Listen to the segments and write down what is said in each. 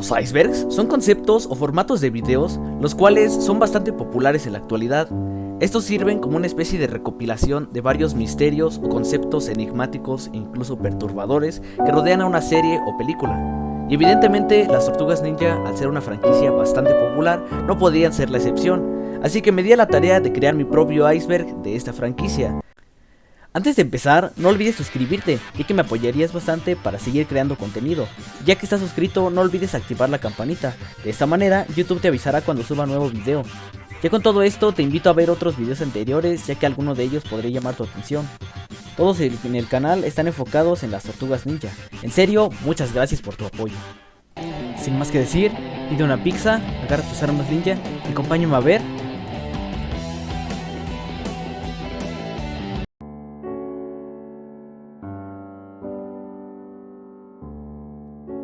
Los icebergs son conceptos o formatos de videos los cuales son bastante populares en la actualidad. Estos sirven como una especie de recopilación de varios misterios o conceptos enigmáticos e incluso perturbadores que rodean a una serie o película. Y evidentemente las Tortugas Ninja, al ser una franquicia bastante popular, no podían ser la excepción, así que me di a la tarea de crear mi propio iceberg de esta franquicia. Antes de empezar, no olvides suscribirte, ya que me apoyarías bastante para seguir creando contenido. Ya que estás suscrito, no olvides activar la campanita, de esta manera YouTube te avisará cuando suba nuevo video. Ya con todo esto, te invito a ver otros videos anteriores, ya que alguno de ellos podría llamar tu atención. Todos en el canal están enfocados en las Tortugas Ninja. En serio, muchas gracias por tu apoyo. Sin más que decir, pide una pizza, agarra tus armas ninja y acompáñame a ver.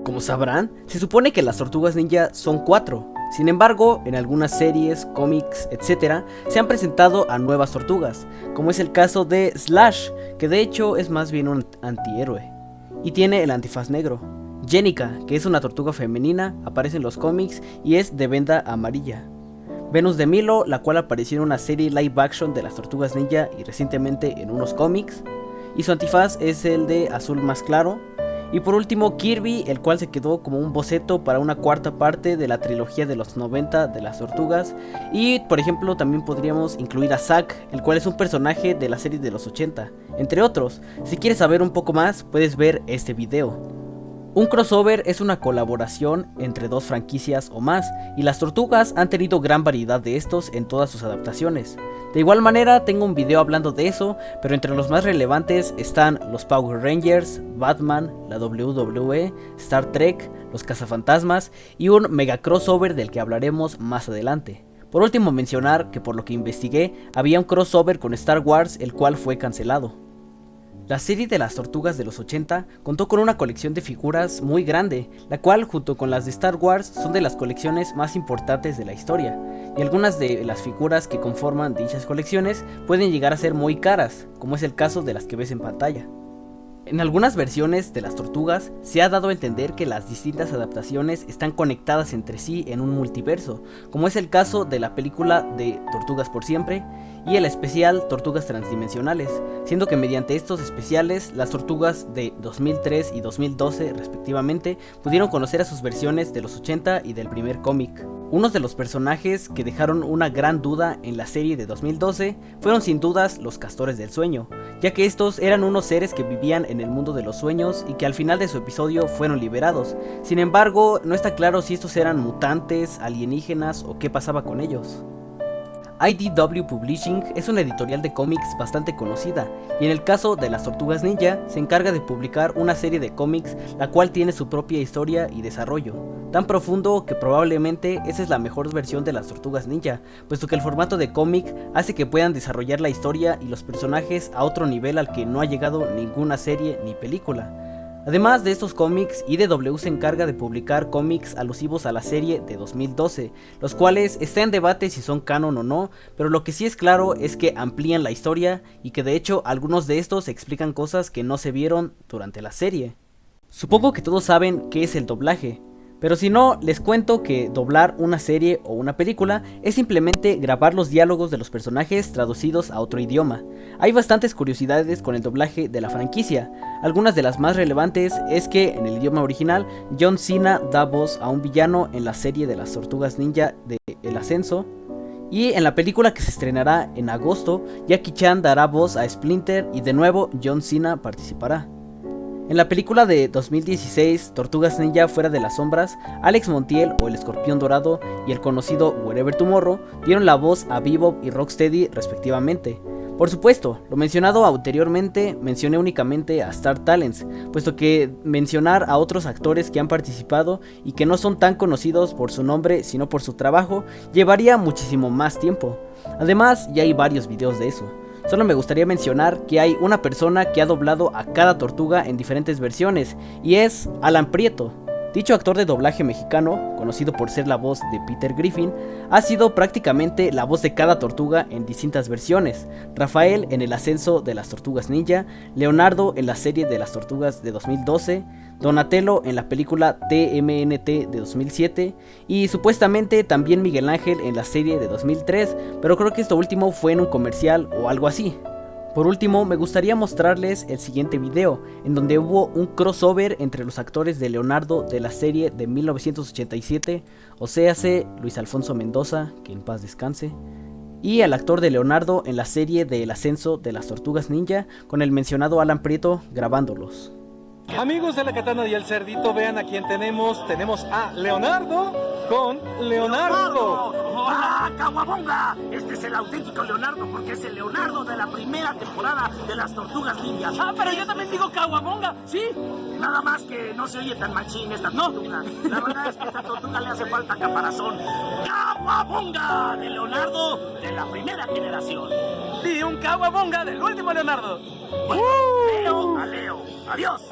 Como sabrán, se supone que las Tortugas Ninja son 4. Sin embargo, en algunas series, cómics, etc., se han presentado a nuevas tortugas, como es el caso de Slash, que de hecho es más bien un antihéroe, y tiene el antifaz negro. Jennika, que es una tortuga femenina, aparece en los cómics y es de venda amarilla. Venus de Milo, la cual apareció en una serie live action de las Tortugas Ninja y recientemente en unos cómics, y su antifaz es el de azul más claro. Y por último Kirby, el cual se quedó como un boceto para una cuarta parte de la trilogía de los 90 de las tortugas. Y por ejemplo también podríamos incluir a Zack, el cual es un personaje de la serie de los 80, entre otros. Si quieres saber un poco más, puedes ver este video. Un crossover es una colaboración entre dos franquicias o más, y las tortugas han tenido gran variedad de estos en todas sus adaptaciones. De igual manera tengo un video hablando de eso, pero entre los más relevantes están los Power Rangers, Batman, la WWE, Star Trek, los Cazafantasmas y un mega crossover del que hablaremos más adelante. Por último mencionar que por lo que investigué había un crossover con Star Wars, el cual fue cancelado. La serie de las Tortugas de los 80 contó con una colección de figuras muy grande, la cual junto con las de Star Wars son de las colecciones más importantes de la historia, y algunas de las figuras que conforman dichas colecciones pueden llegar a ser muy caras, como es el caso de las que ves en pantalla. En algunas versiones de las tortugas se ha dado a entender que las distintas adaptaciones están conectadas entre sí en un multiverso, como es el caso de la película de Tortugas por Siempre y el especial Tortugas Transdimensionales, siendo que mediante estos especiales las tortugas de 2003 y 2012 respectivamente pudieron conocer a sus versiones de los 80 y del primer cómic. Unos de los personajes que dejaron una gran duda en la serie de 2012 fueron sin dudas los Castores del Sueño, ya que estos eran unos seres que vivían en el mundo de los sueños y que al final de su episodio fueron liberados. Sin embargo, no está claro si estos eran mutantes, alienígenas o qué pasaba con ellos. IDW Publishing es una editorial de cómics bastante conocida, y en el caso de las Tortugas Ninja se encarga de publicar una serie de cómics la cual tiene su propia historia y desarrollo, tan profundo que probablemente esa es la mejor versión de las Tortugas Ninja, puesto que el formato de cómic hace que puedan desarrollar la historia y los personajes a otro nivel al que no ha llegado ninguna serie ni película. Además de estos cómics, IDW se encarga de publicar cómics alusivos a la serie de 2012, los cuales está en debate si son canon o no, pero lo que sí es claro es que amplían la historia y que de hecho algunos de estos explican cosas que no se vieron durante la serie. Supongo que todos saben qué es el doblaje, pero si no, les cuento que doblar una serie o una película es simplemente grabar los diálogos de los personajes traducidos a otro idioma. Hay bastantes curiosidades con el doblaje de la franquicia. Algunas de las más relevantes es que en el idioma original John Cena da voz a un villano en la serie de las Tortugas Ninja de El Ascenso, y en la película que se estrenará en agosto, Jackie Chan dará voz a Splinter y de nuevo John Cena participará. En la película de 2016, Tortugas Ninja Fuera de las Sombras, Alex Montiel o el Escorpión Dorado y el conocido Wherever Tomorrow dieron la voz a Bebop y Rocksteady respectivamente. Por supuesto, lo mencionado anteriormente, mencioné únicamente a Star Talents, puesto que mencionar a otros actores que han participado y que no son tan conocidos por su nombre sino por su trabajo llevaría muchísimo más tiempo. Además, ya hay varios videos de eso. Solo me gustaría mencionar que hay una persona que ha doblado a cada tortuga en diferentes versiones, y es Alan Prieto. Dicho actor de doblaje mexicano, conocido por ser la voz de Peter Griffin, ha sido prácticamente la voz de cada tortuga en distintas versiones. Rafael en El ascenso de las tortugas ninja, Leonardo en la serie de las tortugas de 2012, Donatello en la película TMNT de 2007 y supuestamente también Miguel Ángel en la serie de 2003, pero creo que esto último fue en un comercial o algo así. Por último, me gustaría mostrarles el siguiente video, en donde hubo un crossover entre los actores de Leonardo de la serie de 1987, o sea, Luis Alfonso Mendoza, que en paz descanse, y el actor de Leonardo en la serie de El ascenso de las tortugas ninja, con el mencionado Alan Prieto grabándolos. Amigos de la Katana y el Cerdito, vean a quién tenemos. Tenemos a Leonardo con Leonardo. ¡Hola, Kawabonga! Este es el auténtico Leonardo porque es el Leonardo de la primera temporada de las Tortugas Ninjas. Ah, pero yo también digo Kawabonga, ¿sí? Nada más que no se oye tan machín esta tortuga. La verdad es que a esta tortuga le hace falta caparazón. ¡Kawabonga! De Leonardo de la primera generación. Y un Kawabonga del último Leonardo. Bueno, Leo a Leo. ¡Adiós!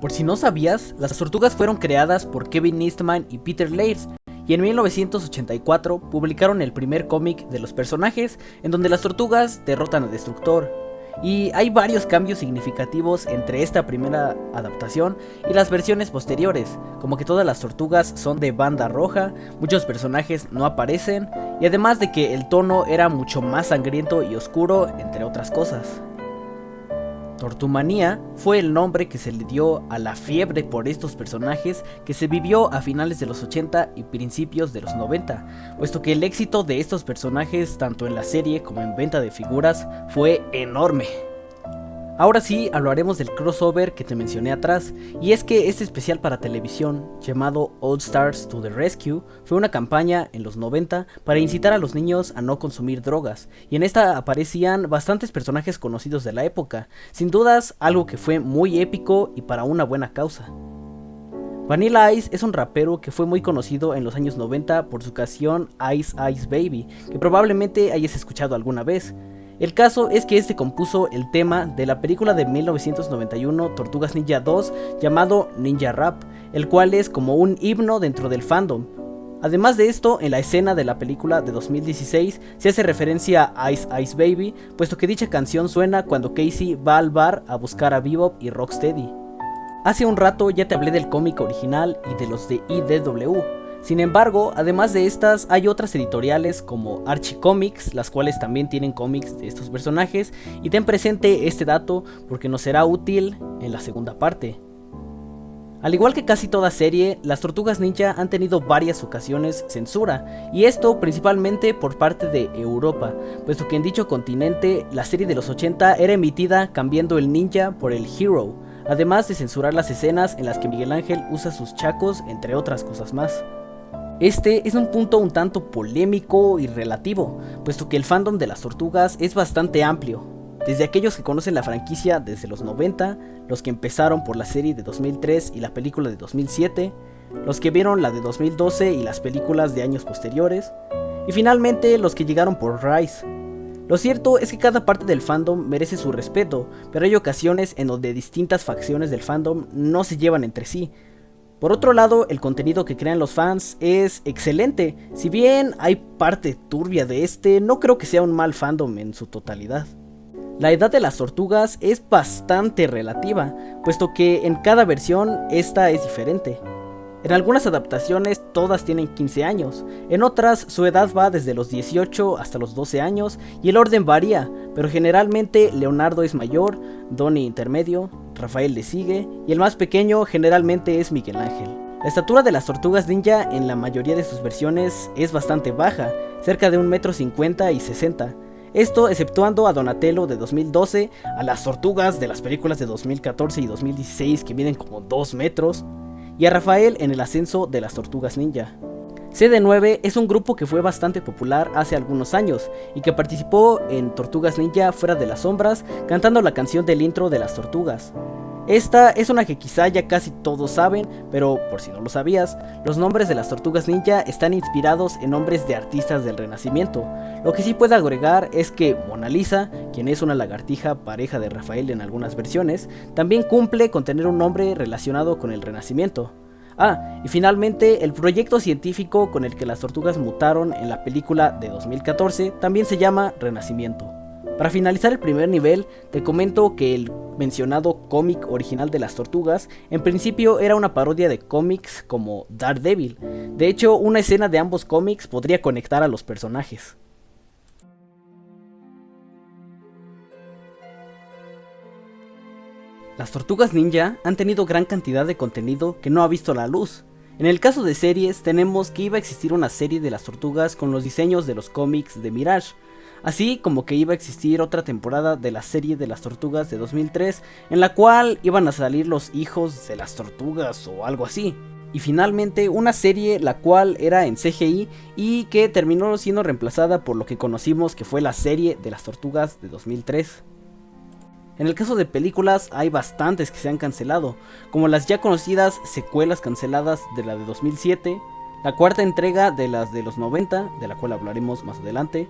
Por si no sabías, las tortugas fueron creadas por Kevin Eastman y Peter Laird, y en 1984 publicaron el primer cómic de los personajes, en donde las tortugas derrotan a Destructor. Y hay varios cambios significativos entre esta primera adaptación y las versiones posteriores, como que todas las tortugas son de banda roja, muchos personajes no aparecen, y además de que el tono era mucho más sangriento y oscuro, entre otras cosas. Tortumanía fue el nombre que se le dio a la fiebre por estos personajes que se vivió a finales de los 80 y principios de los 90, puesto que el éxito de estos personajes tanto en la serie como en venta de figuras fue enorme. Ahora sí hablaremos del crossover que te mencioné atrás, y es que este especial para televisión, llamado All Stars to the Rescue, fue una campaña en los 90 para incitar a los niños a no consumir drogas, y en esta aparecían bastantes personajes conocidos de la época, sin dudas algo que fue muy épico y para una buena causa. Vanilla Ice es un rapero que fue muy conocido en los años 90 por su canción Ice Ice Baby, que probablemente hayas escuchado alguna vez. El caso es que este compuso el tema de la película de 1991 Tortugas Ninja 2 llamado Ninja Rap, el cual es como un himno dentro del fandom. Además de esto, en la escena de la película de 2016 se hace referencia a Ice Ice Baby, puesto que dicha canción suena cuando Casey va al bar a buscar a Bebop y Rocksteady. Hace un rato ya te hablé del cómic original y de los de IDW. Sin embargo, además de estas, hay otras editoriales como Archie Comics, las cuales también tienen cómics de estos personajes, y ten presente este dato porque nos será útil en la segunda parte. Al igual que casi toda serie, las Tortugas Ninja han tenido varias ocasiones censura, y esto principalmente por parte de Europa, puesto que en dicho continente la serie de los 80 era emitida cambiando el ninja por el hero, además de censurar las escenas en las que Miguel Ángel usa sus chacos, entre otras cosas más. Este es un punto un tanto polémico y relativo, puesto que el fandom de las tortugas es bastante amplio, desde aquellos que conocen la franquicia desde los 90, los que empezaron por la serie de 2003 y la película de 2007, los que vieron la de 2012 y las películas de años posteriores, y finalmente los que llegaron por Rise. Lo cierto es que cada parte del fandom merece su respeto, pero hay ocasiones en donde distintas facciones del fandom no se llevan entre sí. Por otro lado, el contenido que crean los fans es excelente. Si bien hay parte turbia de este, no creo que sea un mal fandom en su totalidad. La edad de las tortugas es bastante relativa, puesto que en cada versión esta es diferente. En algunas adaptaciones todas tienen 15 años, en otras su edad va desde los 18 hasta los 12 años y el orden varía, pero generalmente Leonardo es mayor, Donnie intermedio, Rafael le sigue y el más pequeño generalmente es Miguel Ángel. La estatura de las Tortugas Ninja en la mayoría de sus versiones es bastante baja, cerca de 1,50 m y 60 cm. Esto exceptuando a Donatello de 2012, a las tortugas de las películas de 2014 y 2016 que miden como 2 metros, y a Rafael en el ascenso de las Tortugas Ninja. CD9 es un grupo que fue bastante popular hace algunos años y que participó en Tortugas Ninja Fuera de las Sombras cantando la canción del intro de las tortugas. Esta es una que quizá ya casi todos saben, pero por si no lo sabías, los nombres de las Tortugas Ninja están inspirados en nombres de artistas del Renacimiento. Lo que sí puedo agregar es que Mona Lisa, quien es una lagartija pareja de Rafael en algunas versiones, también cumple con tener un nombre relacionado con el Renacimiento. Y finalmente, el proyecto científico con el que las tortugas mutaron en la película de 2014 también se llama Renacimiento. Para finalizar el primer nivel, te comento que el mencionado cómic original de las tortugas en principio era una parodia de cómics como Daredevil. De hecho, una escena de ambos cómics podría conectar a los personajes. Las tortugas ninja han tenido gran cantidad de contenido que no ha visto la luz. En el caso de series, tenemos que iba a existir una serie de las tortugas con los diseños de los cómics de Mirage, así como que iba a existir otra temporada de la serie de las tortugas de 2003, en la cual iban a salir los hijos de las tortugas o algo así. Y finalmente una serie la cual era en CGI y que terminó siendo reemplazada por lo que conocimos que fue la serie de las tortugas de 2003. En el caso de películas hay bastantes que se han cancelado, como las ya conocidas secuelas canceladas de la de 2007, la cuarta entrega de las de los 90, de la cual hablaremos más adelante,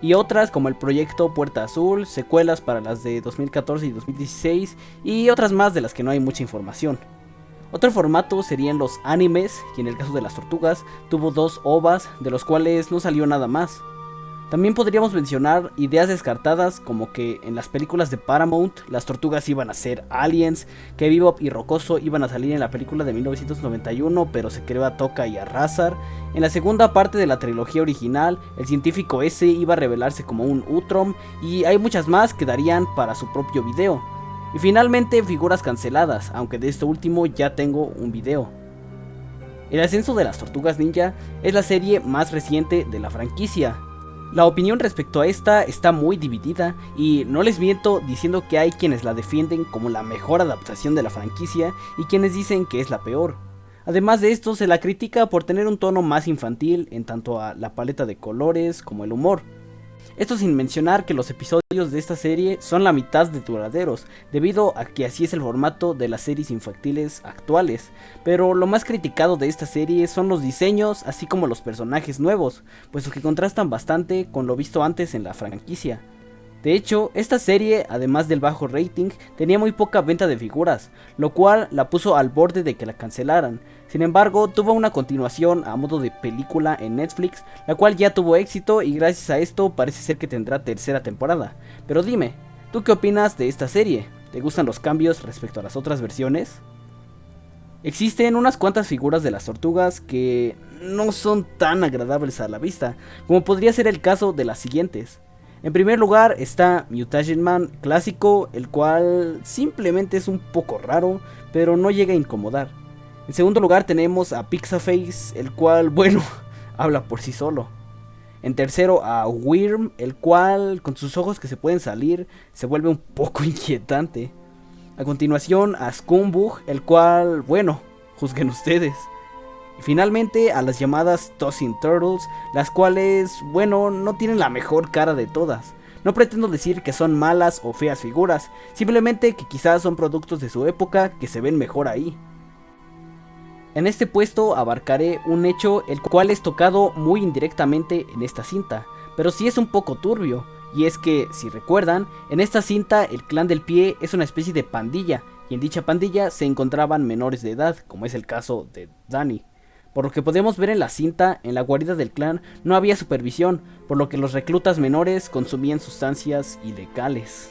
y otras como el proyecto Puerta Azul, secuelas para las de 2014 y 2016, y otras más de las que no hay mucha información. Otro formato serían los animes, y en el caso de las tortugas tuvo 2 OVAs, de los cuales no salió nada más. También podríamos mencionar ideas descartadas como que en las películas de Paramount las tortugas iban a ser aliens, que Bebop y Rocoso iban a salir en la película de 1991 pero se creó a Toka y a Razar. En la segunda parte de la trilogía original el científico ese iba a revelarse como un Utrom y hay muchas más que darían para su propio video. Y finalmente figuras canceladas, aunque de esto último ya tengo un video. El ascenso de las tortugas ninja es la serie más reciente de la franquicia. La opinión respecto a esta está muy dividida y no les miento diciendo que hay quienes la defienden como la mejor adaptación de la franquicia y quienes dicen que es la peor. Además de esto se la critica por tener un tono más infantil en tanto a la paleta de colores como el humor. Esto sin mencionar que los episodios de esta serie son la mitad de duraderos, debido a que así es el formato de las series infantiles actuales, pero lo más criticado de esta serie son los diseños así como los personajes nuevos, puesto que contrastan bastante con lo visto antes en la franquicia. De hecho, esta serie, además del bajo rating, tenía muy poca venta de figuras, lo cual la puso al borde de que la cancelaran. Sin embargo, tuvo una continuación a modo de película en Netflix, la cual ya tuvo éxito y gracias a esto parece ser que tendrá tercera temporada. Pero dime, ¿tú qué opinas de esta serie? ¿Te gustan los cambios respecto a las otras versiones? Existen unas cuantas figuras de las tortugas que no son tan agradables a la vista, como podría ser el caso de las siguientes. En primer lugar está Mutation Man clásico, el cual simplemente es un poco raro, pero no llega a incomodar. En segundo lugar tenemos a Pixaface, el cual, bueno, habla por sí solo. En tercero a Wyrm, el cual, con sus ojos que se pueden salir, se vuelve un poco inquietante. A continuación a Scumbug, el cual, bueno, juzguen ustedes. Y finalmente a las llamadas Tossing Turtles, las cuales, bueno, no tienen la mejor cara de todas. No pretendo decir que son malas o feas figuras, simplemente que quizás son productos de su época que se ven mejor ahí. En este puesto abarcaré un hecho el cual es tocado muy indirectamente en esta cinta, pero sí es un poco turbio, y es que, si recuerdan, en esta cinta el clan del pie es una especie de pandilla, y en dicha pandilla se encontraban menores de edad, como es el caso de Danny. Por lo que podemos ver en la cinta, en la guarida del clan no había supervisión, por lo que los reclutas menores consumían sustancias ilegales.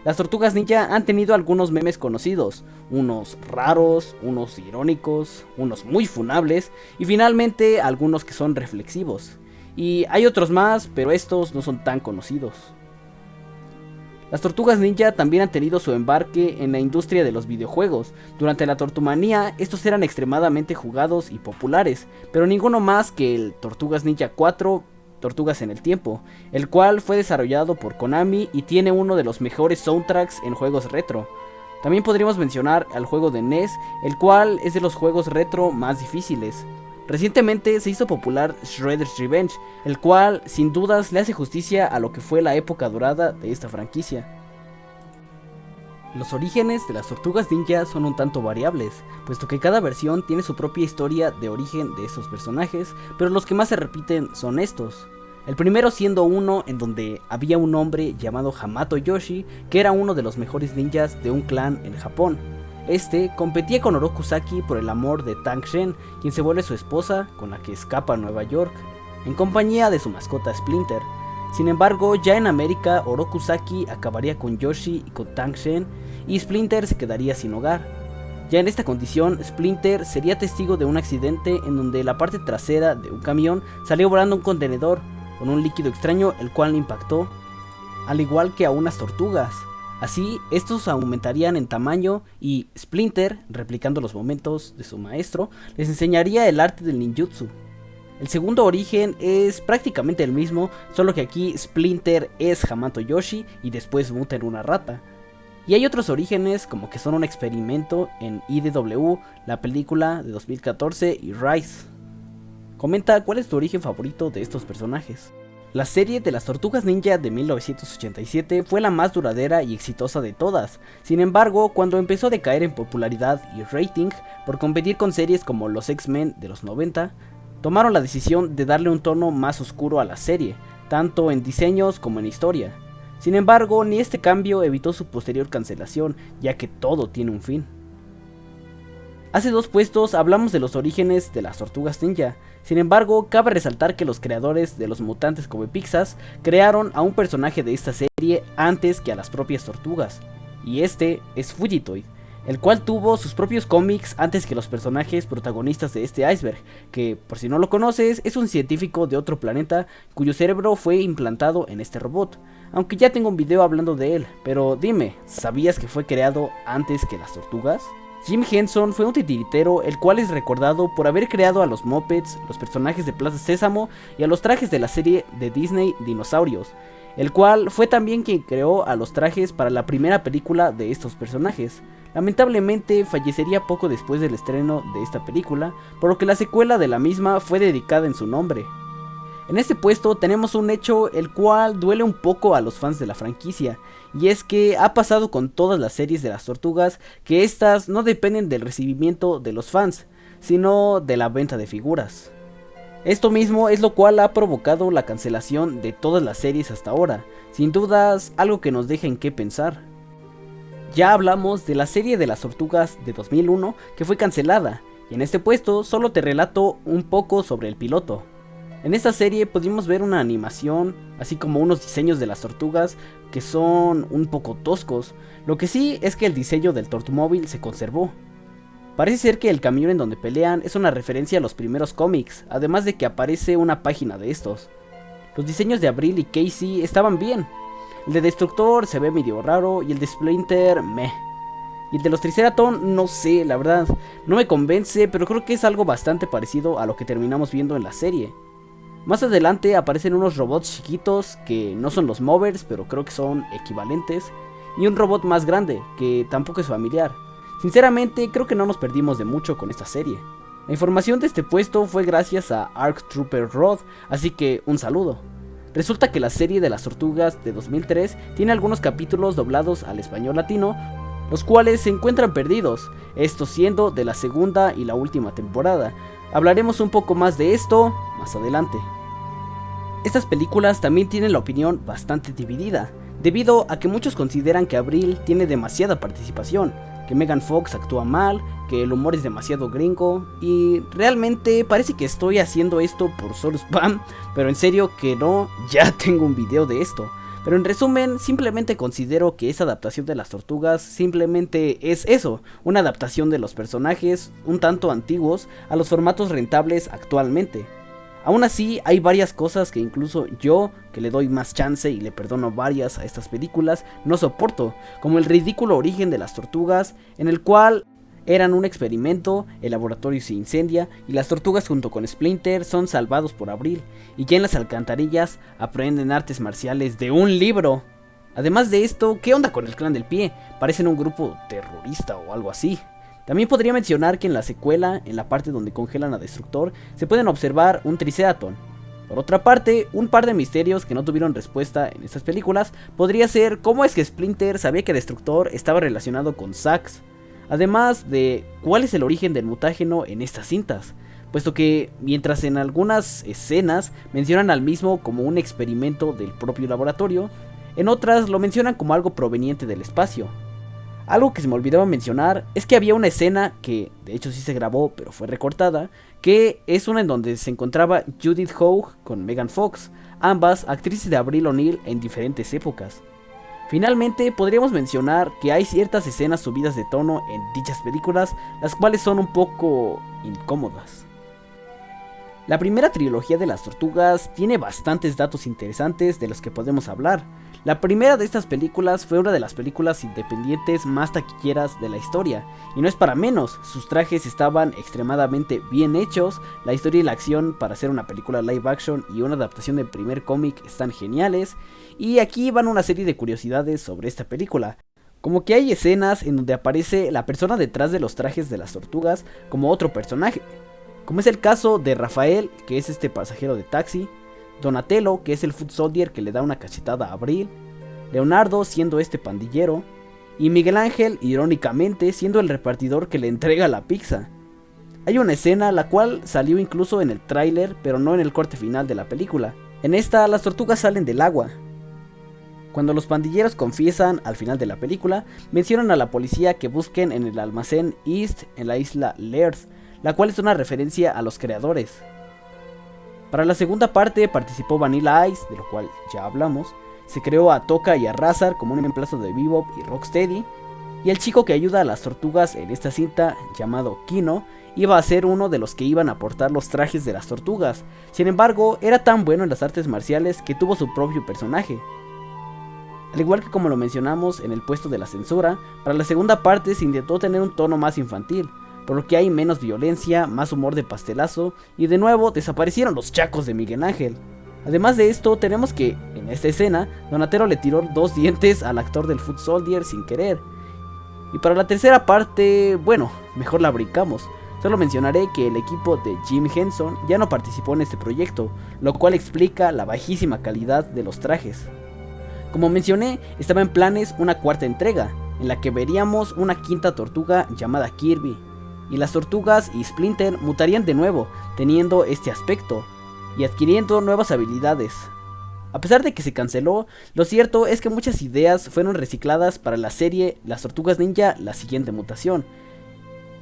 Las tortugas ninja han tenido algunos memes conocidos, unos raros, unos irónicos, unos muy funables y finalmente algunos que son reflexivos. Y hay otros más, pero estos no son tan conocidos. Las tortugas ninja también han tenido su embarque en la industria de los videojuegos. Durante la Tortumanía estos eran extremadamente jugados y populares, pero ninguno más que el Tortugas Ninja 4, Tortugas en el Tiempo, el cual fue desarrollado por Konami y tiene uno de los mejores soundtracks en juegos retro. También podríamos mencionar al juego de NES, el cual es de los juegos retro más difíciles. Recientemente se hizo popular Shredder's Revenge, el cual sin dudas le hace justicia a lo que fue la época dorada de esta franquicia. Los orígenes de las tortugas ninja son un tanto variables, puesto que cada versión tiene su propia historia de origen de estos personajes, pero los que más se repiten son estos. El primero siendo uno en donde había un hombre llamado Hamato Yoshi, que era uno de los mejores ninjas de un clan en Japón. Este competía con Oroku Saki por el amor de Tang Shen, quien se vuelve su esposa, con la que escapa a Nueva York, en compañía de su mascota Splinter. Sin embargo, ya en América, Oroku Saki acabaría con Yoshi y con Tang Shen, y Splinter se quedaría sin hogar. Ya en esta condición, Splinter sería testigo de un accidente en donde la parte trasera de un camión salió volando un contenedor con un líquido extraño, el cual le impactó, al igual que a unas tortugas. Así, estos aumentarían en tamaño y Splinter, replicando los momentos de su maestro, les enseñaría el arte del ninjutsu. El segundo origen es prácticamente el mismo, solo que aquí Splinter es Hamato Yoshi y después muta en una rata. Y hay otros orígenes como que son un experimento en IDW, la película de 2014 y Rise. Comenta cuál es tu origen favorito de estos personajes. La serie de las Tortugas Ninja de 1987 fue la más duradera y exitosa de todas. Sin embargo, cuando empezó a decaer en popularidad y rating por competir con series como los X-Men de los 90, tomaron la decisión de darle un tono más oscuro a la serie, tanto en diseños como en historia. Sin embargo, ni este cambio evitó su posterior cancelación, ya que todo tiene un fin. Hace 2 puestos hablamos de los orígenes de las Tortugas Ninja. Sin embargo, cabe resaltar que los creadores de los mutantes Kobe Pixas crearon a un personaje de esta serie antes que a las propias tortugas, y este es Fugitoid, el cual tuvo sus propios cómics antes que los personajes protagonistas de este iceberg, que por si no lo conoces es un científico de otro planeta cuyo cerebro fue implantado en este robot, aunque ya tengo un video hablando de él. Pero dime, ¿sabías que fue creado antes que las tortugas? Jim Henson fue un titiritero, el cual es recordado por haber creado a los Muppets, los personajes de Plaza Sésamo y a los trajes de la serie de Disney Dinosaurios, el cual fue también quien creó a los trajes para la primera película de estos personajes. Lamentablemente fallecería poco después del estreno de esta película, por lo que la secuela de la misma fue dedicada en su nombre. En este puesto tenemos un hecho el cual duele un poco a los fans de la franquicia, y es que ha pasado con todas las series de las tortugas que estas no dependen del recibimiento de los fans, sino de la venta de figuras. Esto mismo es lo cual ha provocado la cancelación de todas las series hasta ahora, sin dudas algo que nos deja en qué pensar. Ya hablamos de la serie de las tortugas de 2001 que fue cancelada, y en este puesto solo te relato un poco sobre el piloto. En esta serie pudimos ver una animación, así como unos diseños de las tortugas que son un poco toscos. Lo que sí es que el diseño del Tortumóvil se conservó. Parece ser que el camión en donde pelean es una referencia a los primeros cómics, además de que aparece una página de estos. Los diseños de Abril y Casey estaban bien. El de Destructor se ve medio raro y el de Splinter meh. Y el de los Triceratops no sé, la verdad, no me convence, pero creo que es algo bastante parecido a lo que terminamos viendo en la serie. Más adelante aparecen unos robots chiquitos que no son los Movers, pero creo que son equivalentes, y un robot más grande que tampoco es familiar. Sinceramente creo que no nos perdimos de mucho con esta serie. La información de este puesto fue gracias a Arc Trooper Rod, así que un saludo. Resulta que la serie de las tortugas de 2003 tiene algunos capítulos doblados al español latino, los cuales se encuentran perdidos, esto siendo de la segunda y la última temporada. Hablaremos un poco más de esto más adelante. Estas películas también tienen la opinión bastante dividida, debido a que muchos consideran que Abril tiene demasiada participación, que Megan Fox actúa mal, que el humor es demasiado gringo, y realmente parece que estoy haciendo esto por solo spam, pero en serio que no, ya tengo un video de esto. Pero en resumen, simplemente considero que esa adaptación de las tortugas simplemente es eso, una adaptación de los personajes un tanto antiguos a los formatos rentables actualmente. Aún así, hay varias cosas que incluso yo, que le doy más chance y le perdono varias a estas películas, no soporto, como el ridículo origen de las tortugas, en el cual eran un experimento, el laboratorio se incendia y las tortugas junto con Splinter son salvados por Abril, y ya en las alcantarillas aprenden artes marciales de un libro. Además de esto, ¿qué onda con el Clan del Pie? Parecen un grupo terrorista o algo así. También podría mencionar que en la secuela, en la parte donde congelan a Destructor, se pueden observar un Triceratón. Por otra parte, un par de misterios que no tuvieron respuesta en estas películas podría ser cómo es que Splinter sabía que Destructor estaba relacionado con Sax, además de cuál es el origen del mutágeno en estas cintas, puesto que mientras en algunas escenas mencionan al mismo como un experimento del propio laboratorio, en otras lo mencionan como algo proveniente del espacio. Algo que se me olvidaba mencionar es que había una escena que de hecho sí se grabó pero fue recortada, que es una en donde se encontraba Judith Hogue con Megan Fox, ambas actrices de Avril O'Neil en diferentes épocas. Finalmente podríamos mencionar que hay ciertas escenas subidas de tono en dichas películas, las cuales son un poco incómodas. La primera trilogía de las tortugas tiene bastantes datos interesantes de los que podemos hablar. La primera de estas películas fue una de las películas independientes más taquilleras de la historia, y no es para menos, sus trajes estaban extremadamente bien hechos, la historia y la acción para hacer una película live action y una adaptación del primer cómic están geniales, y aquí van una serie de curiosidades sobre esta película. Como que hay escenas en donde aparece la persona detrás de los trajes de las tortugas como otro personaje, como es el caso de Rafael, que es este pasajero de taxi, Donatello, que es el foot soldier que le da una cachetada a Avril, Leonardo siendo este pandillero, y Miguel Ángel, irónicamente, siendo el repartidor que le entrega la pizza. Hay una escena la cual salió incluso en el tráiler, pero no en el corte final de la película. En esta, las tortugas salen del agua. Cuando los pandilleros confiesan al final de la película, mencionan a la policía que busquen en el almacén East en la isla Laird, la cual es una referencia a los creadores. Para la segunda parte participó Vanilla Ice, de lo cual ya hablamos. Se creó a Tokka y a Rahzar como un reemplazo de Bebop y Rocksteady. Y el chico que ayuda a las tortugas en esta cinta, llamado Kino, iba a ser uno de los que iban a portar los trajes de las tortugas. Sin embargo, era tan bueno en las artes marciales que tuvo su propio personaje. Al igual que como lo mencionamos en el puesto de la censura, para la segunda parte se intentó tener un tono más infantil, por lo que hay menos violencia, más humor de pastelazo, y de nuevo desaparecieron los chacos de Miguel Ángel. Además de esto, tenemos que, en esta escena, Donatello le tiró 2 dientes al actor del foot soldier sin querer. Y para la tercera parte, bueno, mejor la brincamos. Solo mencionaré que el equipo de Jim Henson ya no participó en este proyecto, lo cual explica la bajísima calidad de los trajes. Como mencioné, estaba en planes una cuarta entrega, en la que veríamos una quinta tortuga llamada Kirby, y las tortugas y Splinter mutarían de nuevo, teniendo este aspecto, y adquiriendo nuevas habilidades. A pesar de que se canceló, lo cierto es que muchas ideas fueron recicladas para la serie Las Tortugas Ninja, la siguiente mutación.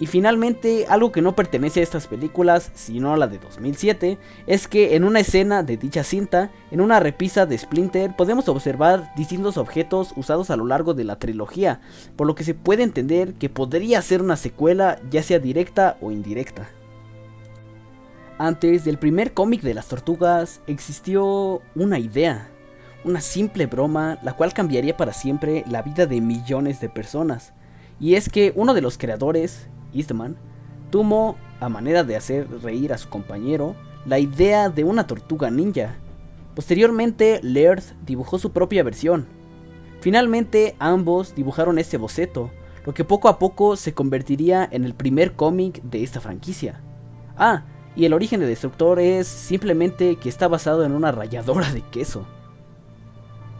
Y finalmente, algo que no pertenece a estas películas, sino a la de 2007, es que en una escena de dicha cinta, en una repisa de Splinter, podemos observar distintos objetos usados a lo largo de la trilogía, por lo que se puede entender que podría ser una secuela, ya sea directa o indirecta. Antes del primer cómic de las tortugas, existió una idea, una simple broma, la cual cambiaría para siempre la vida de millones de personas. Y es que uno de los creadores, Eastman, tuvo, a manera de hacer reír a su compañero, la idea de una tortuga ninja. Posteriormente, Laird dibujó su propia versión. Finalmente, ambos dibujaron este boceto, lo que poco a poco se convertiría en el primer cómic de esta franquicia. Y el origen de Destructor es simplemente que está basado en una ralladora de queso.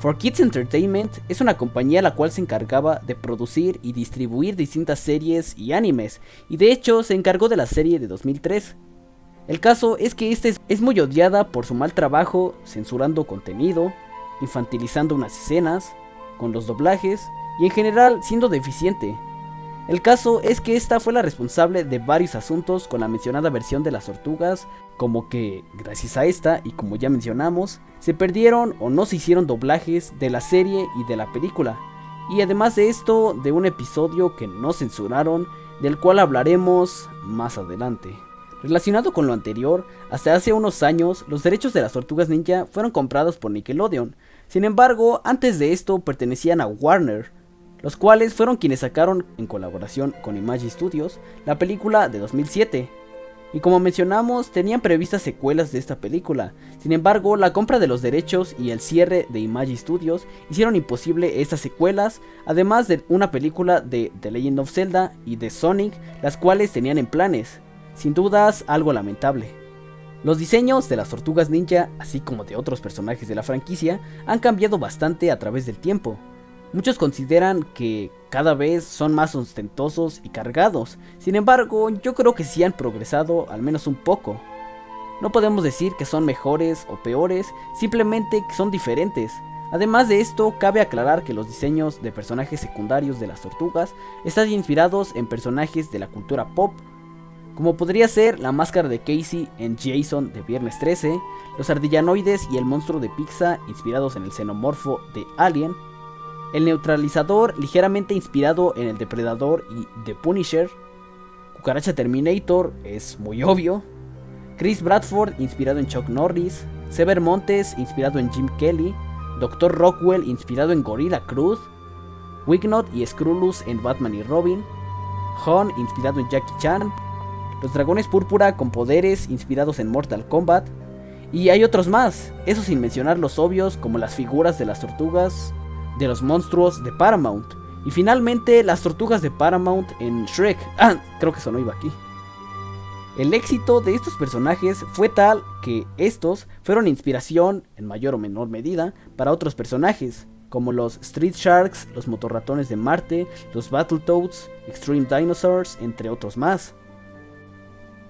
4Kids Entertainment es una compañía la cual se encargaba de producir y distribuir distintas series y animes, y de hecho se encargó de la serie de 2003. El caso es que esta es muy odiada por su mal trabajo, censurando contenido, infantilizando unas escenas, con los doblajes, y en general siendo deficiente. El caso es que esta fue la responsable de varios asuntos con la mencionada versión de las tortugas, como que, gracias a esta, y como ya mencionamos, se perdieron o no se hicieron doblajes de la serie y de la película, y además de esto, de un episodio que no censuraron, del cual hablaremos más adelante. Relacionado con lo anterior, hasta hace unos años, los derechos de las Tortugas Ninja fueron comprados por Nickelodeon. Sin embargo, antes de esto pertenecían a Warner, los cuales fueron quienes sacaron, en colaboración con Image Studios, la película de 2007. Y como mencionamos, tenían previstas secuelas de esta película. Sin embargo, la compra de los derechos y el cierre de Image Studios hicieron imposible estas secuelas, además de una película de The Legend of Zelda y de Sonic, las cuales tenían en planes. Sin dudas, algo lamentable. Los diseños de las Tortugas Ninja, así como de otros personajes de la franquicia, han cambiado bastante a través del tiempo. Muchos consideran que cada vez son más ostentosos y cargados, sin embargo yo creo que sí han progresado al menos un poco. No podemos decir que son mejores o peores, simplemente que son diferentes. Además de esto, cabe aclarar que los diseños de personajes secundarios de las tortugas están inspirados en personajes de la cultura pop, como podría ser la máscara de Casey en Jason de Viernes 13, los ardillanoides y el monstruo de pizza inspirados en el xenomorfo de Alien, el neutralizador ligeramente inspirado en el depredador y The Punisher, Cucaracha Terminator es muy obvio, Chris Bradford inspirado en Chuck Norris, Sever Montes inspirado en Jim Kelly, Dr. Rockwell inspirado en Gorilla Grodd, Wignot y Skrulus en Batman y Robin, Han inspirado en Jackie Chan, los dragones púrpura con poderes inspirados en Mortal Kombat, y hay otros más, eso sin mencionar los obvios como las figuras de las tortugas de los monstruos de Paramount, y finalmente las tortugas de Paramount en Shrek. Creo que eso no iba aquí. El éxito de estos personajes fue tal que estos fueron inspiración, en mayor o menor medida, para otros personajes, como los Street Sharks, los Motorratones de Marte, los Battletoads, Extreme Dinosaurs, entre otros más.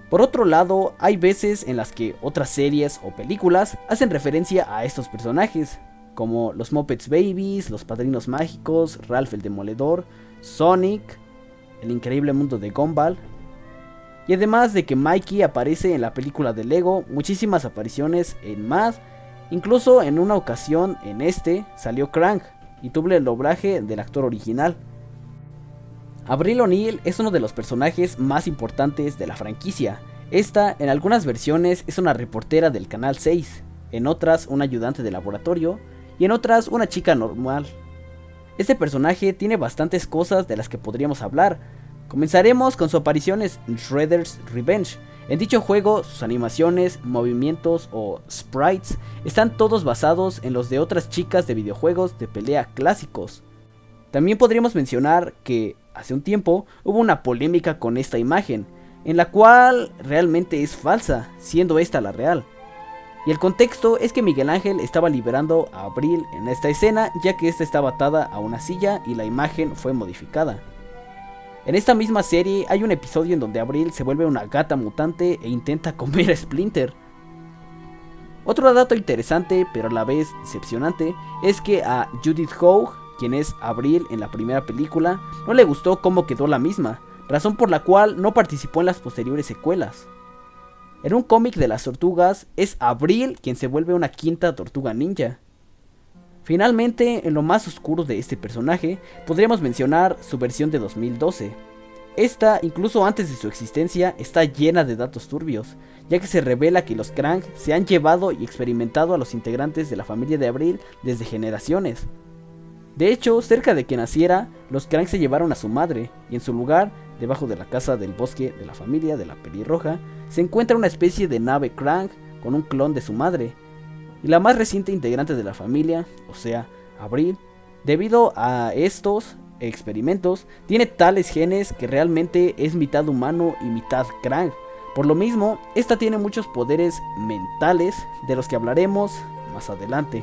Por otro lado, hay veces en las que otras series o películas hacen referencia a estos personajes, como los Muppets Babies, los Padrinos Mágicos, Ralph el Demoledor, Sonic, El Increíble Mundo de Gumball. Y además de que Mikey aparece en la película de Lego, muchísimas apariciones en más, incluso en una ocasión salió Krang y tuvo el doblaje del actor original. Avril O'Neil es uno de los personajes más importantes de la franquicia. Esta, en algunas versiones, es una reportera del Canal 6, en otras una ayudante de laboratorio y en otras una chica normal. Este personaje tiene bastantes cosas de las que podríamos hablar. Comenzaremos con su aparición en Shredder's Revenge. En dicho juego, sus animaciones, movimientos o sprites están todos basados en los de otras chicas de videojuegos de pelea clásicos. También podríamos mencionar que hace un tiempo hubo una polémica con esta imagen, en la cual realmente es falsa, siendo esta la real. Y el contexto es que Miguel Ángel estaba liberando a Avril en esta escena, ya que esta estaba atada a una silla y la imagen fue modificada. En esta misma serie hay un episodio en donde Avril se vuelve una gata mutante e intenta comer a Splinter. Otro dato interesante, pero a la vez decepcionante, es que a Judith Hogue, quien es Avril en la primera película, no le gustó cómo quedó la misma, razón por la cual no participó en las posteriores secuelas. En un cómic de las tortugas, es Avril quien se vuelve una quinta tortuga ninja. Finalmente, en lo más oscuro de este personaje, podríamos mencionar su versión de 2012. Esta, incluso antes de su existencia, está llena de datos turbios, ya que se revela que los Krang se han llevado y experimentado a los integrantes de la familia de Avril desde generaciones. De hecho, cerca de que naciera, los Krang se llevaron a su madre, y en su lugar, debajo de la casa del bosque de la familia de la pelirroja, se encuentra una especie de nave Krang con un clon de su madre. Y la más reciente integrante de la familia, o sea, Avril, debido a estos experimentos, tiene tales genes que realmente es mitad humano y mitad Krang. Por lo mismo, esta tiene muchos poderes mentales de los que hablaremos más adelante.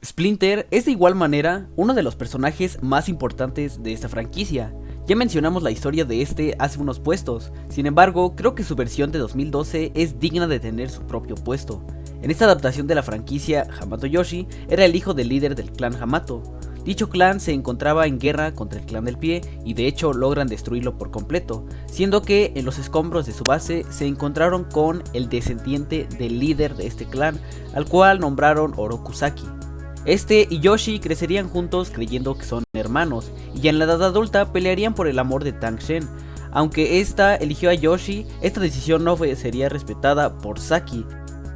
Splinter es de igual manera uno de los personajes más importantes de esta franquicia. Ya mencionamos la historia de este hace unos puestos, sin embargo creo que su versión de 2012 es digna de tener su propio puesto. En esta adaptación de la franquicia, Hamato Yoshi era el hijo del líder del clan Hamato. Dicho clan se encontraba en guerra contra el clan del pie y de hecho logran destruirlo por completo, siendo que en los escombros de su base se encontraron con el descendiente del líder de este clan, al cual nombraron Orokusaki. Este y Yoshi crecerían juntos creyendo que son hermanos, y ya en la edad adulta pelearían por el amor de Tang Shen. Aunque esta eligió a Yoshi, esta decisión no sería respetada por Saki.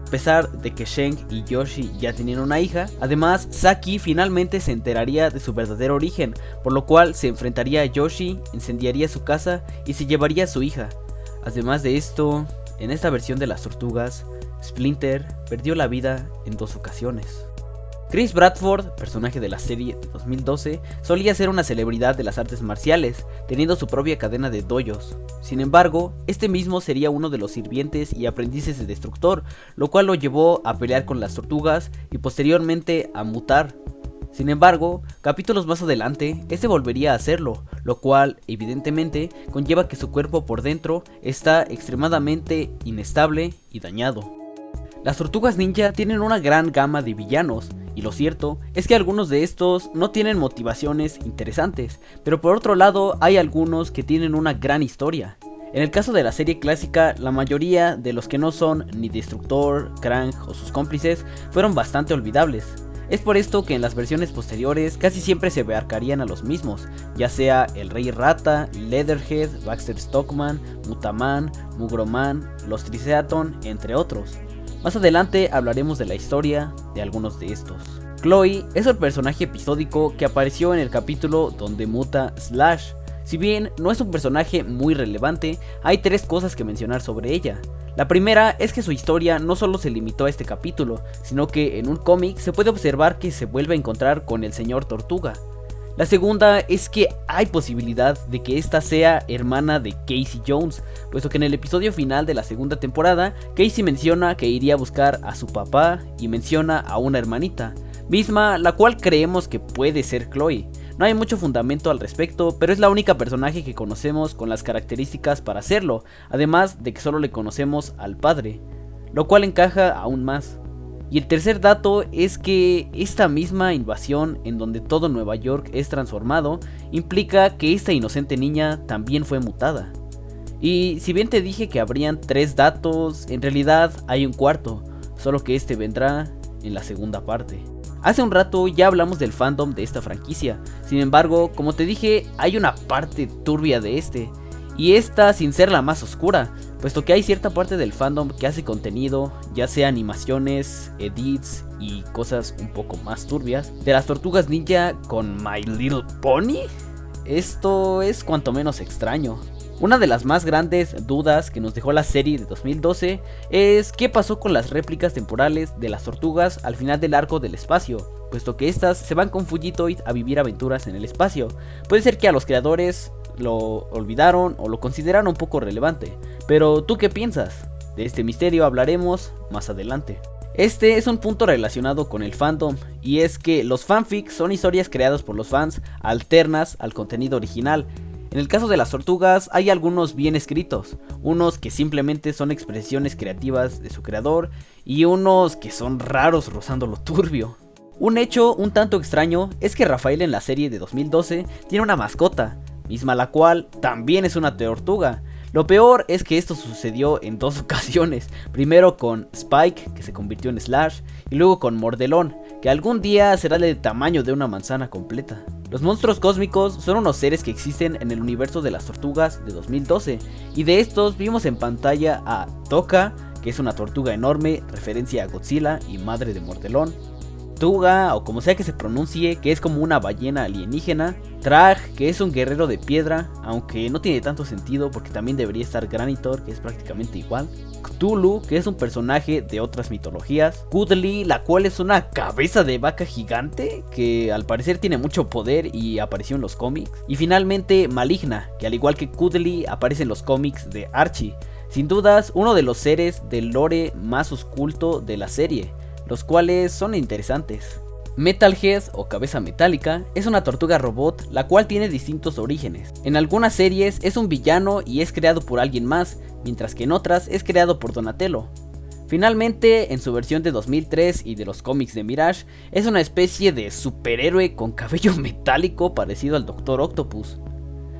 A pesar de que Sheng y Yoshi ya tenían una hija, además Saki finalmente se enteraría de su verdadero origen, por lo cual se enfrentaría a Yoshi, incendiaría su casa y se llevaría a su hija. Además de esto, en esta versión de las tortugas, Splinter perdió la vida en 2 ocasiones. Chris Bradford, personaje de la serie de 2012, solía ser una celebridad de las artes marciales, teniendo su propia cadena de dojos. Sin embargo, este mismo sería uno de los sirvientes y aprendices de Destructor, lo cual lo llevó a pelear con las tortugas y posteriormente a mutar. Sin embargo, capítulos más adelante, este volvería a hacerlo, lo cual, evidentemente, conlleva que su cuerpo por dentro está extremadamente inestable y dañado. Las tortugas ninja tienen una gran gama de villanos, y lo cierto es que algunos de estos no tienen motivaciones interesantes, pero por otro lado hay algunos que tienen una gran historia. En el caso de la serie clásica, la mayoría de los que no son ni Destructor, Krang o sus cómplices fueron bastante olvidables. Es por esto que en las versiones posteriores casi siempre se abarcarían a los mismos, ya sea el Rey Rata, Leatherhead, Baxter Stockman, Mutaman, Mugroman, los Triceratops, entre otros. Más adelante hablaremos de la historia de algunos de estos. Chloe es el personaje episódico que apareció en el capítulo donde muta Slash. Si bien no es un personaje muy relevante, hay 3 cosas que mencionar sobre ella. La primera es que su historia no solo se limitó a este capítulo, sino que en un cómic se puede observar que se vuelve a encontrar con el Señor Tortuga. La segunda es que hay posibilidad de que esta sea hermana de Casey Jones, puesto que en el episodio final de la segunda temporada, Casey menciona que iría a buscar a su papá y menciona a una hermanita, misma la cual creemos que puede ser Chloe. No hay mucho fundamento al respecto, pero es la única personaje que conocemos con las características para hacerlo, además de que solo le conocemos al padre, lo cual encaja aún más. Y el tercer dato es que esta misma invasión en donde todo Nueva York es transformado implica que esta inocente niña también fue mutada. Y si bien te dije que habrían 3 datos, en realidad hay un cuarto, solo que este vendrá en la segunda parte. Hace un rato ya hablamos del fandom de esta franquicia, sin embargo, como te dije, hay una parte turbia de este, y esta sin ser la más oscura, puesto que hay cierta parte del fandom que hace contenido, ya sea animaciones, edits y cosas un poco más turbias, de las tortugas ninja con My Little Pony. Esto es cuanto menos extraño. Una de las más grandes dudas que nos dejó la serie de 2012 es qué pasó con las réplicas temporales de las tortugas al final del arco del espacio, puesto que estas se van con Fugitoid a vivir aventuras en el espacio. Puede ser que a los creadores lo olvidaron o lo consideraron un poco relevante, pero ¿tú qué piensas? De este misterio hablaremos más adelante. Este es un punto relacionado con el fandom, y es que los fanfics son historias creadas por los fans alternas al contenido original. En el caso de las tortugas hay algunos bien escritos, unos que simplemente son expresiones creativas de su creador y unos que son raros rozando lo turbio. Un hecho un tanto extraño es que Rafael en la serie de 2012 tiene una mascota, misma la cual también es una tortuga. Lo peor es que esto sucedió en 2 ocasiones, primero con Spike, que se convirtió en Slash, y luego con Mordelón, que algún día será del tamaño de una manzana completa. Los monstruos cósmicos son unos seres que existen en el universo de las tortugas de 2012, y de estos vimos en pantalla a Toka, que es una tortuga enorme, referencia a Godzilla y madre de Mordelón, Tuga, o como sea que se pronuncie, que es como una ballena alienígena, Trag, que es un guerrero de piedra, aunque no tiene tanto sentido porque también debería estar Granitor, que es prácticamente igual, Cthulhu, que es un personaje de otras mitologías, Cuddly, la cual es una cabeza de vaca gigante, que al parecer tiene mucho poder y apareció en los cómics, y finalmente Maligna, que al igual que Cuddly aparece en los cómics de Archie, sin dudas uno de los seres del lore más oculto de la serie, los cuales son interesantes. Metalhead o cabeza metálica es una tortuga robot la cual tiene distintos orígenes. En algunas series es un villano y es creado por alguien más, mientras que en otras es creado por Donatello. Finalmente, en su versión de 2003 y de los cómics de Mirage, es una especie de superhéroe con cabello metálico parecido al Dr. Octopus.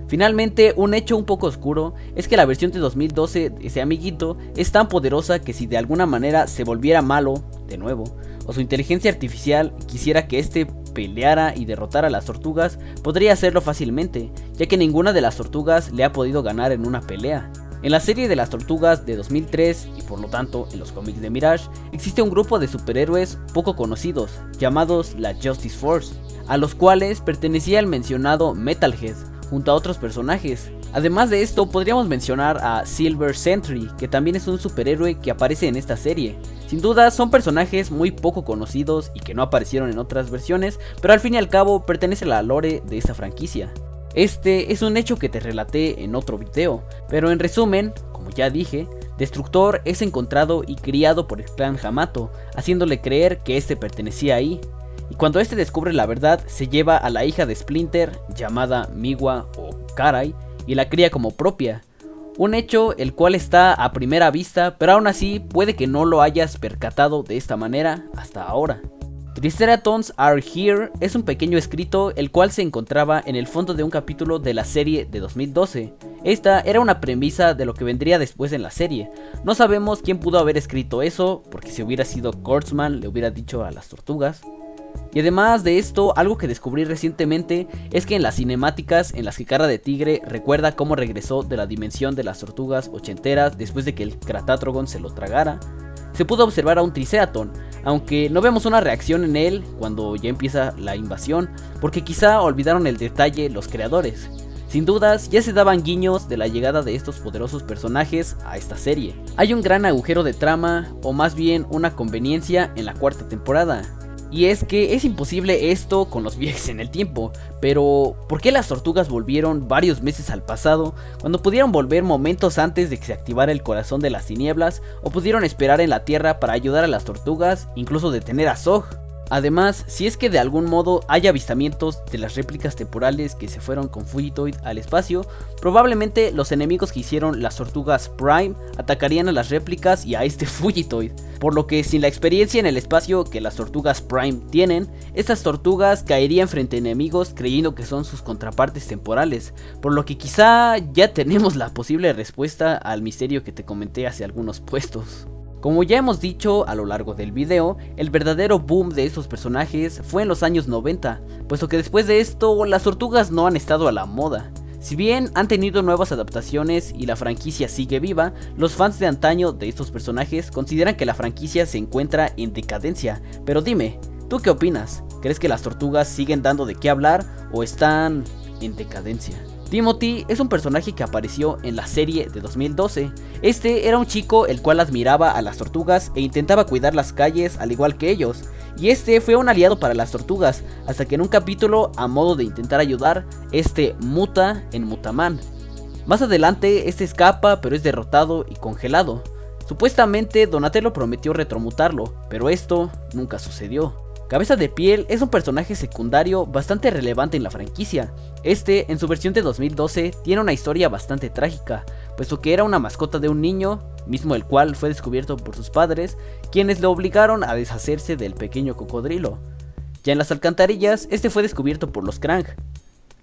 Finalmente, un hecho un poco oscuro es que la versión de 2012 de ese amiguito es tan poderosa que si de alguna manera se volviera malo, de nuevo, o su inteligencia artificial quisiera que este peleara y derrotara a las tortugas, podría hacerlo fácilmente, ya que ninguna de las tortugas le ha podido ganar en una pelea. En la serie de las tortugas de 2003 y por lo tanto en los cómics de Mirage, existe un grupo de superhéroes poco conocidos, llamados la Justice Force, a los cuales pertenecía el mencionado Metalhead, junto a otros personajes. Además de esto, podríamos mencionar a Silver Sentry, que también es un superhéroe que aparece en esta serie. Sin duda son personajes muy poco conocidos y que no aparecieron en otras versiones, pero al fin y al cabo pertenece a la lore de esta franquicia. Este es un hecho que te relaté en otro video, pero en resumen, como ya dije, Destructor es encontrado y criado por el clan Hamato, haciéndole creer que este pertenecía ahí. y cuando este descubre la verdad se lleva a la hija de Splinter llamada Miwa o Karai y la cría como propia. Un hecho el cual está a primera vista, pero aún así puede que no lo hayas percatado de esta manera hasta ahora. Triceratons Are Here es un pequeño escrito el cual se encontraba en el fondo de un capítulo de la serie de 2012. Esta era una premisa de lo que vendría después en la serie. No sabemos quién pudo haber escrito eso, porque si hubiera sido Kurtzman le hubiera dicho a las tortugas. Y además de esto, algo que descubrí recientemente es que en las cinemáticas en las que Cara de Tigre recuerda cómo regresó de la dimensión de las tortugas ochenteras después de que el Kratatrogon se lo tragara, se pudo observar a un Triceraton, aunque no vemos una reacción en él cuando ya empieza la invasión, porque quizá olvidaron el detalle los creadores. Sin dudas, ya se daban guiños de la llegada de estos poderosos personajes a esta serie. Hay un gran agujero de trama, o más bien una conveniencia en la cuarta temporada. Y es que es imposible esto con los viajes en el tiempo, pero ¿por qué las tortugas volvieron varios meses al pasado cuando pudieron volver momentos antes de que se activara el corazón de las tinieblas o pudieron esperar en la Tierra para ayudar a las tortugas, incluso detener a Zog? Además, si es que de algún modo hay avistamientos de las réplicas temporales que se fueron con Fugitoid al espacio, probablemente los enemigos que hicieron las tortugas Prime atacarían a las réplicas y a este Fugitoid, por lo que sin la experiencia en el espacio que las tortugas Prime tienen, estas tortugas caerían frente a enemigos creyendo que son sus contrapartes temporales, por lo que quizá ya tenemos la posible respuesta al misterio que te comenté hace algunos puestos. Como ya hemos dicho a lo largo del video, el verdadero boom de estos personajes fue en los años 90, puesto que después de esto las tortugas no han estado a la moda. Si bien han tenido nuevas adaptaciones y la franquicia sigue viva, los fans de antaño de estos personajes consideran que la franquicia se encuentra en decadencia. Pero dime, ¿tú qué opinas? ¿Crees que las tortugas siguen dando de qué hablar o están en decadencia? Timothy es un personaje que apareció en la serie de 2012. Este era un chico el cual admiraba a las tortugas e intentaba cuidar las calles al igual que ellos. Y este fue un aliado para las tortugas, hasta que en un capítulo, a modo de intentar ayudar, este muta en Mutaman. Más adelante, este escapa pero es derrotado y congelado. Supuestamente Donatello prometió retromutarlo, pero esto nunca sucedió. Cabeza de Piel es un personaje secundario bastante relevante en la franquicia. Este, en su versión de 2012, tiene una historia bastante trágica, puesto que era una mascota de un niño, mismo el cual fue descubierto por sus padres, quienes le obligaron a deshacerse del pequeño cocodrilo. Ya en las alcantarillas, este fue descubierto por los Krang,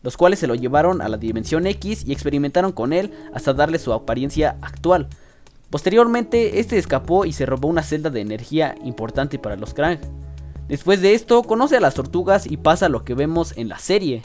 los cuales se lo llevaron a la Dimensión X y experimentaron con él hasta darle su apariencia actual. Posteriormente, este escapó y se robó una celda de energía importante para los Krang. Después de esto, conoce a las tortugas y pasa lo que vemos en la serie.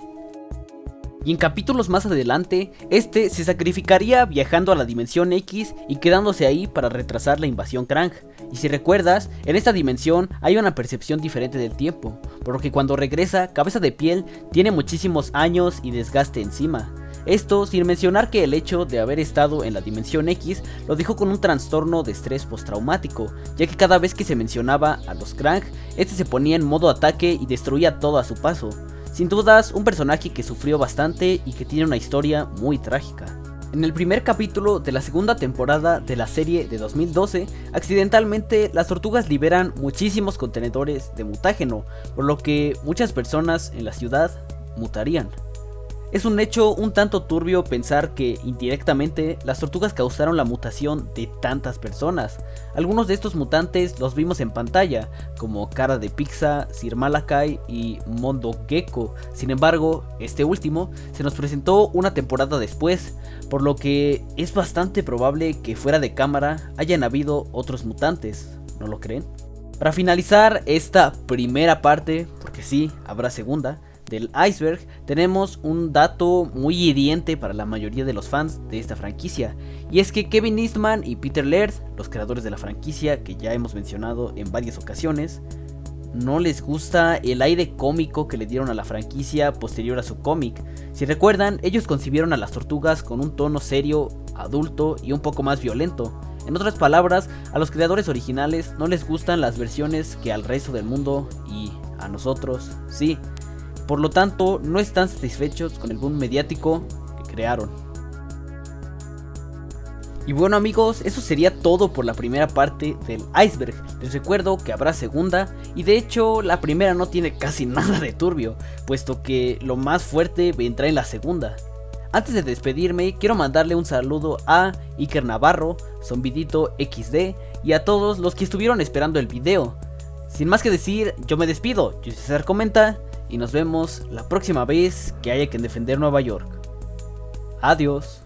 Y en capítulos más adelante, este se sacrificaría viajando a la Dimensión X y quedándose ahí para retrasar la invasión Krang. Y si recuerdas, en esta dimensión hay una percepción diferente del tiempo, por lo que cuando regresa, Cabeza de Piel tiene muchísimos años y desgaste encima. Esto sin mencionar que el hecho de haber estado en la Dimensión X lo dejó con un trastorno de estrés postraumático, ya que cada vez que se mencionaba a los Krang, este se ponía en modo ataque y destruía todo a su paso. Sin dudas, un personaje que sufrió bastante y que tiene una historia muy trágica. En el primer capítulo de la segunda temporada de la serie de 2012, accidentalmente las tortugas liberan muchísimos contenedores de mutágeno, por lo que muchas personas en la ciudad mutarían. Es un hecho un tanto turbio pensar que indirectamente las tortugas causaron la mutación de tantas personas. Algunos de estos mutantes los vimos en pantalla, como Cara de Pizza, Sir Malakai y Mondo Gecko. Sin embargo, este último se nos presentó una temporada después, por lo que es bastante probable que fuera de cámara hayan habido otros mutantes, ¿no lo creen? Para finalizar esta primera parte, porque sí, habrá segunda, del iceberg, tenemos un dato muy hiriente para la mayoría de los fans de esta franquicia, y es que Kevin Eastman y Peter Laird, los creadores de la franquicia que ya hemos mencionado en varias ocasiones, no les gusta el aire cómico que le dieron a la franquicia posterior a su cómic. Si recuerdan, ellos concibieron a las tortugas con un tono serio, adulto y un poco más violento. En otras palabras, a los creadores originales no les gustan las versiones que al resto del mundo, y a nosotros sí. Por lo tanto, no están satisfechos con el boom mediático que crearon. Y bueno amigos, eso sería todo por la primera parte del iceberg. Les recuerdo que habrá segunda y de hecho la primera no tiene casi nada de turbio, puesto que lo más fuerte vendrá en la segunda. Antes de despedirme, quiero mandarle un saludo a Iker Navarro, Zombidito XD y a todos los que estuvieron esperando el video. Sin más que decir, yo me despido, yo soy César Comenta y nos vemos la próxima vez que haya que defender Nueva York. Adiós.